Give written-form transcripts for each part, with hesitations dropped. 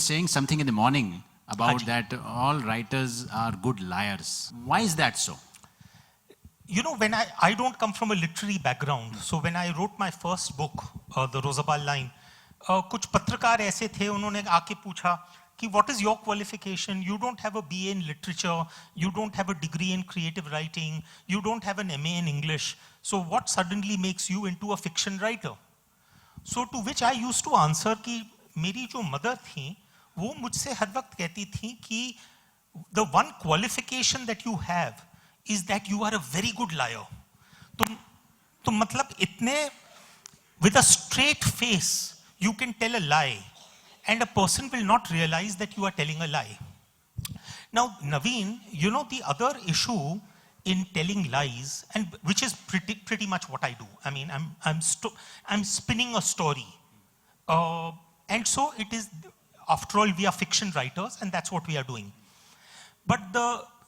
saying something in the morning about that all writers are good liars. Why is that so? You know, when I don't come from a literary background, so when I wrote my first book, The Rosabal Line, कुछ पत्रकार ऐसे थे, उन्होंने आके पूछा कि what is your qualification? You don't have a BA in literature, you don't have a degree in creative writing, you don't have an MA in English. So what suddenly makes you into a fiction writer? So to which I used to answer कि मेरी जो mother थी, वो मुझसे हर वक्त कहती थी कि the one qualification that you have is that you are a very good liar. तो मतलब इतने with a straight face you can tell a lie and a person will not realize that you are telling a lie. Now Naveen, you know the other issue in telling lies, and which is pretty much what I do. I mean, I'm spinning a story, and so it is. After all, we are fiction writers, and that's what we are doing. But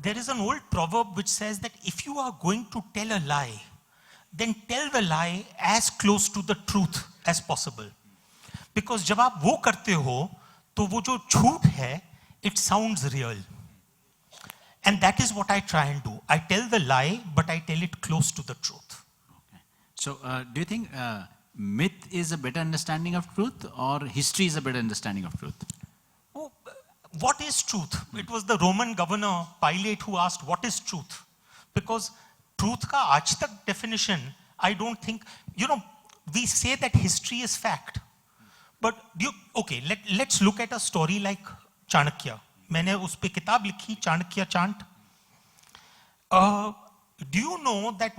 there is an old proverb which says that if you are going to tell a lie, then tell the lie as close to the truth as possible. Because जब आप वो करते हो, तो वो जो झूठ है, it sounds real. And that is what I try and do. I tell the lie, but I tell it close to the truth. Okay. So, do you think myth is a better understanding of truth, or history is a better understanding of truth? Oh, what is truth? It was the Roman governor Pilate who asked, what is truth? Because truth ka aaj tak definition, I don't think, you know, we say that history is fact. But okay, let's look at a story like Chanakya. मैंने उस पे किताब लिखी, Chanakya chant. Do you know that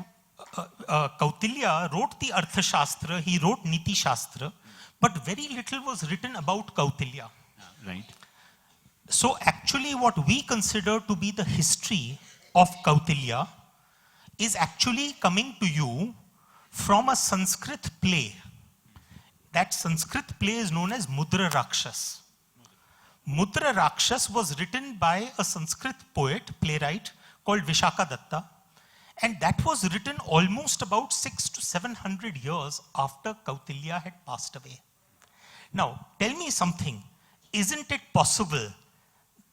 Kautilya wrote the Arthashastra, he wrote Niti Shastra, but very little was written about Kautilya. Right. So actually what we consider to be the history of Kautilya is actually coming to you from a Sanskrit play. That Sanskrit play is known as Mudra Rakshas. Mudra Rakshas was written by a Sanskrit poet, playwright called Vishaka Datta, and that was written almost about 600 to 700 years after Kautilya had passed away. Now, tell me something. Isn't it possible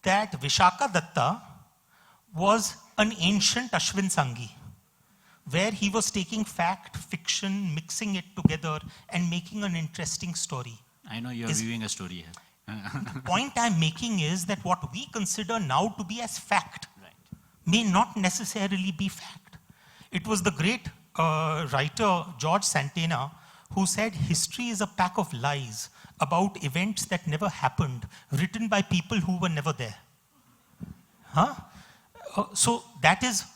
that Vishaka Datta was an ancient Ashwin Sangi, where he was taking fact, fiction, mixing it together and making an interesting story? I know you're viewing a story here. The point I'm making is that what we consider now to be as fact may not necessarily be fact. It was the great writer George Santayana who said history is a pack of lies about events that never happened, written by people who were never there. Huh? So that is,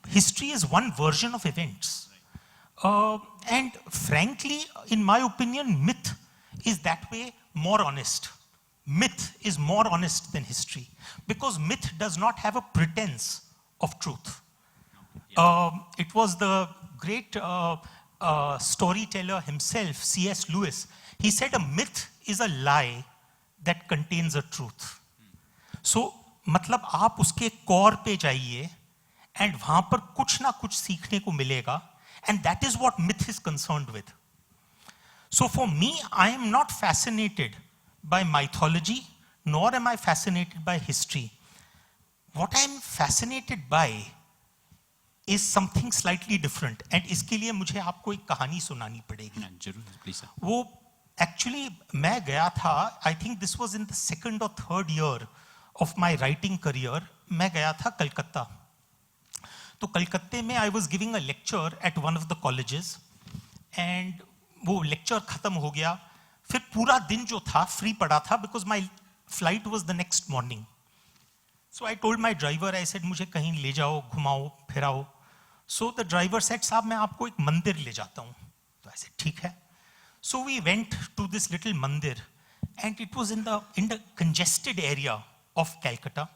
history is one version of events. And frankly, in my opinion, myth is that way more honest. Myth is more honest than history because myth does not have a pretense of truth. It was the great storyteller himself, C.S. Lewis. He said a myth is a lie that contains a truth. So, मतलब आप उसके core पे जाइए and वहाँ पर कुछ ना कुछ सीखने को मिलेगा, and that is what myth is concerned with. So for me, I am not fascinated by mythology, nor am I fascinated by history. What I am fascinated by is something slightly different, and इसके लिए मुझे आपको एक कहानी सुनानी पड़ेगी. जरूर, please. वो actually मैं गया था, I think this was in the 2nd or 3rd year of my writing career. मैं गया था कलकत्ता. तो कलकत्ते में I was giving a lecture at one of the colleges, and वो लेक्चर खत्म हो गया, फिर पूरा दिन जो था फ्री पड़ा था because my flight was the next morning. So I told my driver, I said मुझे कहीं ले जाओ, घुमाओ, फिराओ. So the driver said, साहब मैं आपको एक मंदिर ले जाता हूँ. तो I said ठीक है. So we went to this little mandir, and it was in the congested area of Calcutta.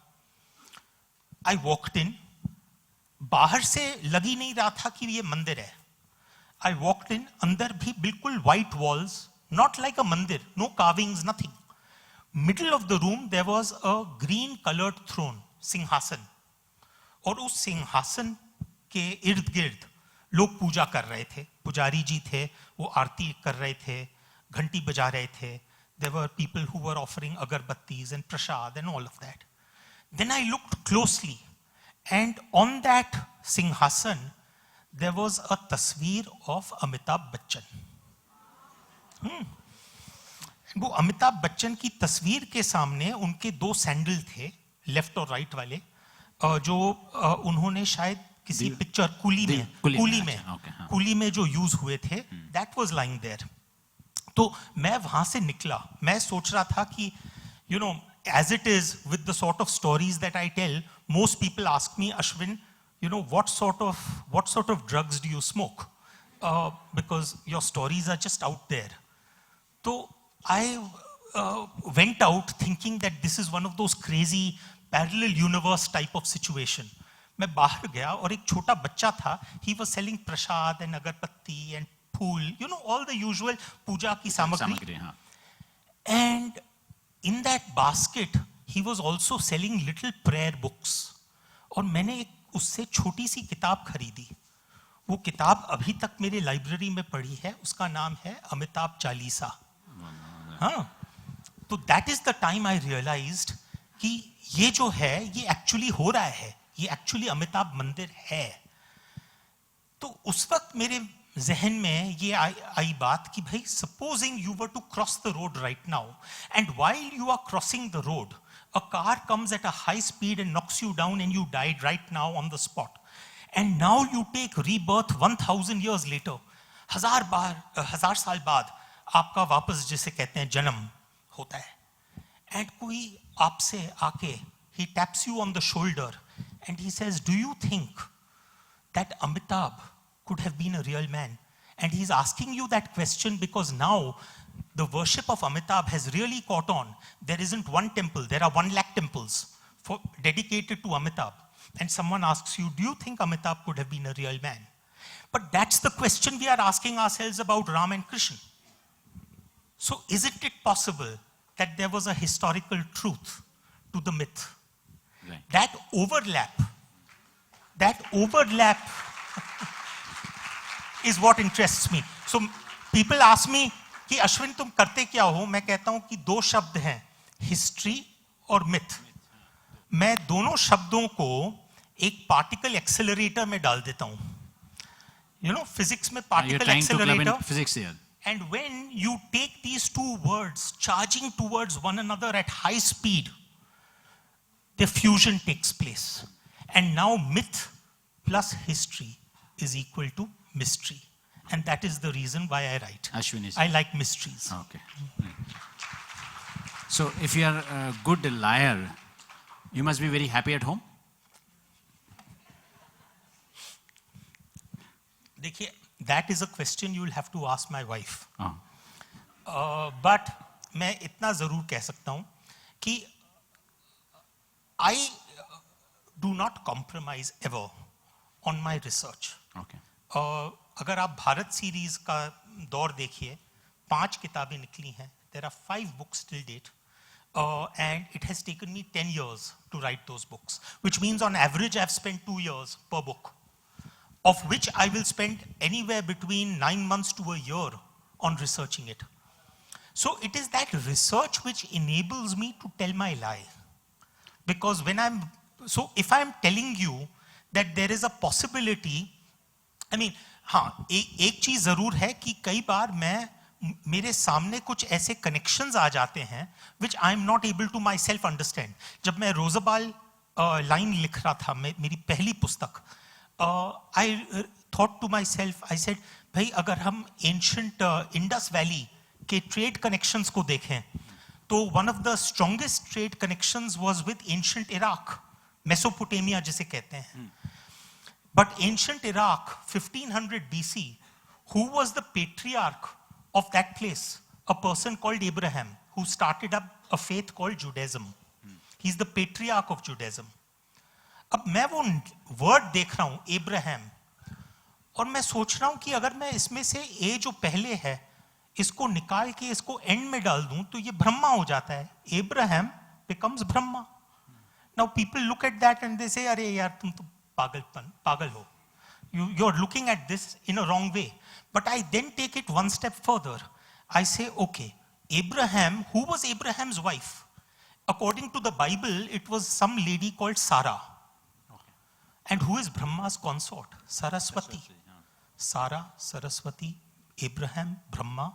I walked in. बाहर से लगी नहीं रहा था कि ये मंदिर है. I walked in, अंदर भी बिल्कुल white walls, not like a mandir, no carvings, nothing. Middle of the room, there was a green colored throne, सिंहासन. और उस सिंहासन के इर्द गिर्द लोग पूजा कर रहे थे. पुजारी जी थे, वो आरती कर रहे थे, घंटी बजा रहे थे. There were people who were offering agarbattis and prasad and all of that. Then I looked closely, and on that Singhasan, there was a tasveer of Amitabh Bachchan. वो अमिताभ बच्चन की तस्वीर के सामने उनके दो सैंडल थे, लेफ्ट और राइट वाले, जो उन्होंने शायद किसी पिक्चर कूली में जो यूज हुए थे, दैट वाज लाइंग देयर. तो मैं वहां से निकला, मैं सोच रहा था कि you know, as it is with the sort of stories that I tell, most people ask me, Ashwin, you know, what sort of drugs do you smoke? Because your stories are just out there. So I went out thinking that this is one of those crazy parallel universe type of situation. मैं बाहर गया और एक छोटा बच्चा था, he was selling prasad and agarbatti and phool, you know, all the usual पूजा की सामग्री. And in that basket, he was also selling little prayer books. और मैंने एक उससे छोटी सी किताब खरीदी. वो किताब अभी तक मेरे लाइब्रेरी में पड़ी है, उसका नाम है अमिताभ चालीसा. हाँ, तो that is the time I realized कि ये जो है ये एक्चुअली हो रहा है, ये एक्चुअली अमिताभ मंदिर है. तो उस वक्त मेरे जहन में ये आई बात कि भाई, supposing you were to cross the road right now, and while you are crossing the road, a car comes at a high speed and knocks you down and you died right now on the spot. And now you take rebirth 1000 years later. हजार साल बाद आपका वापस जिसे कहते हैं जन्म होता है. And कोई आपसे आके, he taps you on the shoulder and he says, do you think that Amitabh could have been a real man? And he's asking you that question because now the worship of Amitabh has really caught on. There isn't one temple, there are 1 lakh temples dedicated to Amitabh. And someone asks you, do you think Amitabh could have been a real man? But that's the question we are asking ourselves about Ram and Krishna. So isn't it possible that there was a historical truth to the myth? Right. That overlap is what interests me. So people ask me कि अश्विन तुम करते क्या हो? मैं कहता हूं कि 2 शब्द हैं, हिस्ट्री और मिथ. मैं दोनों शब्दों को एक पार्टिकल एक्सेलरेटर में डाल देता हूं. You know, physics में particle accelerator. Physics here. And when you take these 2 words charging towards one another at high speed, the fusion takes place. And now myth plus history is equal to mystery. And that is the reason why I write. Ashwin is. I like mysteries. Okay. So if you are a good liar, you must be very happy at home? देखिए, that is a question you will have to ask my wife. Oh. But मैं इतना जरूर कह सकता हूं कि I do not compromise ever on my research. Okay. अगर आप भारत सीरीज का दौर देखिए, 5 किताबें निकली हैं. There are 5 books till date. And it has taken me 10 years to write those books, which means on average I've spent 2 years per book, of which I will spend anywhere between 9 months to a year on researching it. So it is that research which enables me to tell my lie. Because if I'm telling you that there is a possibility, I mean, हाँ, एक चीज जरूर है कि कई बार मेरे सामने कुछ ऐसे कनेक्शंस आ जाते हैं which I am not able to myself understand. जब मैं रोज़ाबाल लाइन लिख रहा था, मेरी पहली पुस्तक, I thought to myself, I said, भाई अगर हम ancient इंडस वैली के ट्रेड कनेक्शंस को देखें, तो one of the strongest trade connections was with ancient Iraq, Mesopotamia जिसे कहते हैं. But ancient Iraq, 1500 BC, who was the patriarch of that place? A person called Abraham, who started up a faith called Judaism. He's the patriarch of Judaism. अब मैं वो word देख रहा हूं, Abraham, और मैं सोच रहा हूं कि अगर मैं इसमें से ए जो पहले है, इसको निकाल के इसको एंड में डाल दूं, तो ये ब्रह्मा हो जाता है. Abraham becomes Brahma. Now people look at that and they say, अरे यार तुम तो पागल हो. You're looking at this in a wrong way. But I then take it one step further. I say, okay, Abraham, who was Abraham's wife? According to the Bible, it was some lady called Sarah. And who is Brahma's consort? Saraswati. Sarah, Saraswati, Abraham, Brahma.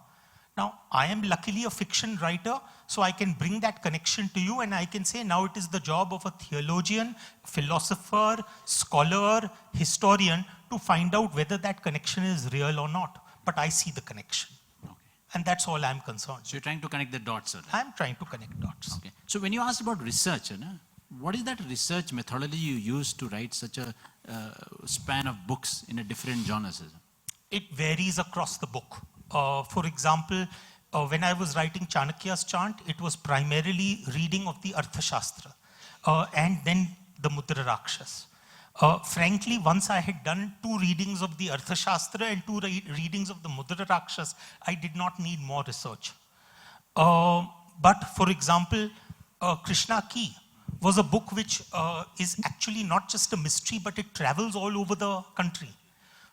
Now, I am luckily a fiction writer, so I can bring that connection to you and I can say now it is the job of a theologian, philosopher, scholar, historian to find out whether that connection is real or not. But I see the connection. Okay. And that's all I'm concerned. So you're trying to connect the dots, sir. I'm trying to connect dots. Okay. So when you asked about research, what is that research methodology you use to write such a span of books in a different genres? It varies across the book. For example, when I was writing Chanakya's chant, it was primarily reading of the Arthashastra and then the Mudra Rakshas. Frankly, once I had done 2 readings of the Arthashastra and 2 readings of the Mudra Rakshas, I did not need more research. But for example, Krishna Ki was a book which is actually not just a mystery, but it travels all over the country.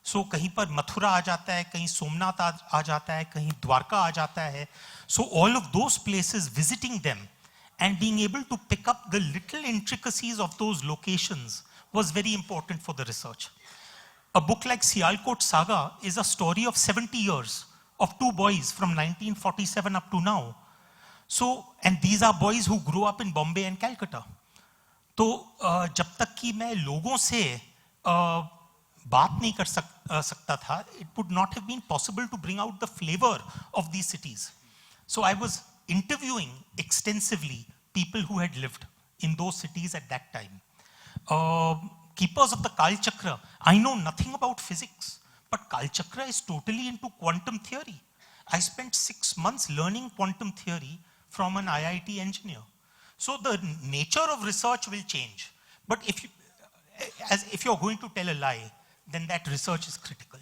So कहीं पर मथुरा आ जाता है, कहीं सोमनाथ आ जाता है, कहीं द्वारका आ जाता है. So all of those places, visiting them and being able to pick up the little intricacies of those locations was very important for the research. A book like Sialkot Saga is a story of 70 years of 2 boys from 1947 up to now. So, and these are boys who grew up in Bombay and Calcutta. तो जब तक कि मैं लोगों से बात नहीं कर सकता था, it would not have been possible to bring out the flavor of these cities. So I was interviewing extensively people who had lived in those cities at that time. Keepers of the Kal Chakra, I know nothing about physics, but Kal Chakra is totally into quantum theory. I spent 6 months learning quantum theory from an IIT engineer. So the nature of research will change. But if you're going to tell a lie, then that research is critical.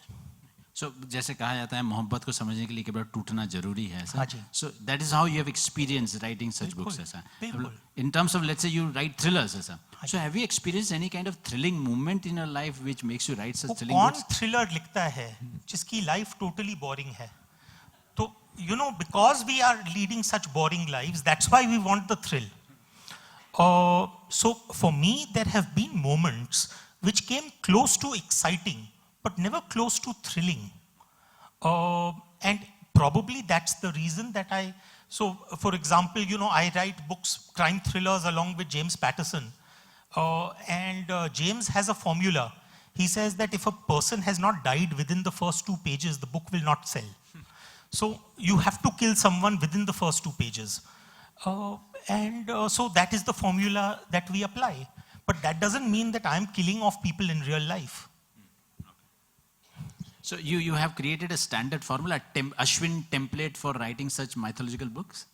So जैसे कहा जाता है मोहब्बत को समझने के लिए कई बार टूटना जरूरी है, हाँ जी. So that is how you have experienced writing such books, ऐसा. बिल्कुल. In terms of, let's say, you write thrillers, ऐसा. So have you experienced any kind of thrilling moment in your life which makes you write such thrilling books? कौन thriller लिखता है जिसकी life totally boring है? तो you know, because we are leading such boring lives, that's why we want the thrill. So for me, there have been moments which came close to exciting, but never close to thrilling. And probably that's the reason that so for example, you know, I write books, crime thrillers along with James Patterson. And James has a formula. He says that if a person has not died within the first 2 pages, the book will not sell. So you have to kill someone within the first 2 pages. So that is the formula that we apply. But that doesn't mean that I'm killing off people in real life. So you have created a standard formula, Ashwin template for writing such mythological books?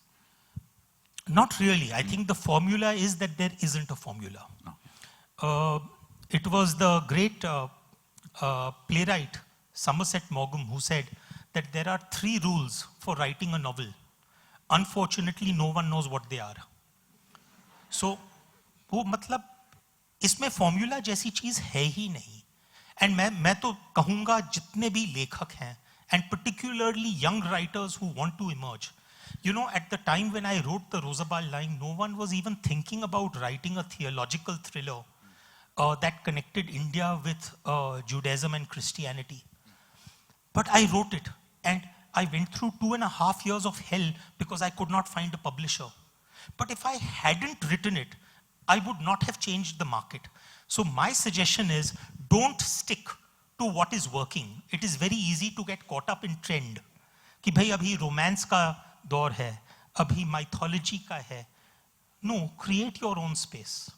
Not really. I think the formula is that there isn't a formula. It was the great playwright Somerset Maugham who said that there are 3 rules for writing a novel. Unfortunately, no one knows what they are. So, वो मतलब इसमें formula जैसी चीज है ही नहीं. And मैं तो कहूंगा जितने भी लेखक हैं, and particularly young writers who want to emerge. You know, at the time when I wrote the Rosabal line, no one was even thinking about writing a theological thriller that connected India with Judaism and Christianity. But I wrote it, and I went through 2.5 years of hell because I could not find a publisher. But if I hadn't written it, I would not have changed the market. So my suggestion is, don't stick to what is working. It is very easy to get caught up in trend. कि भाई अभी romance का दौर है, अभी mythology का है. No, create your own space.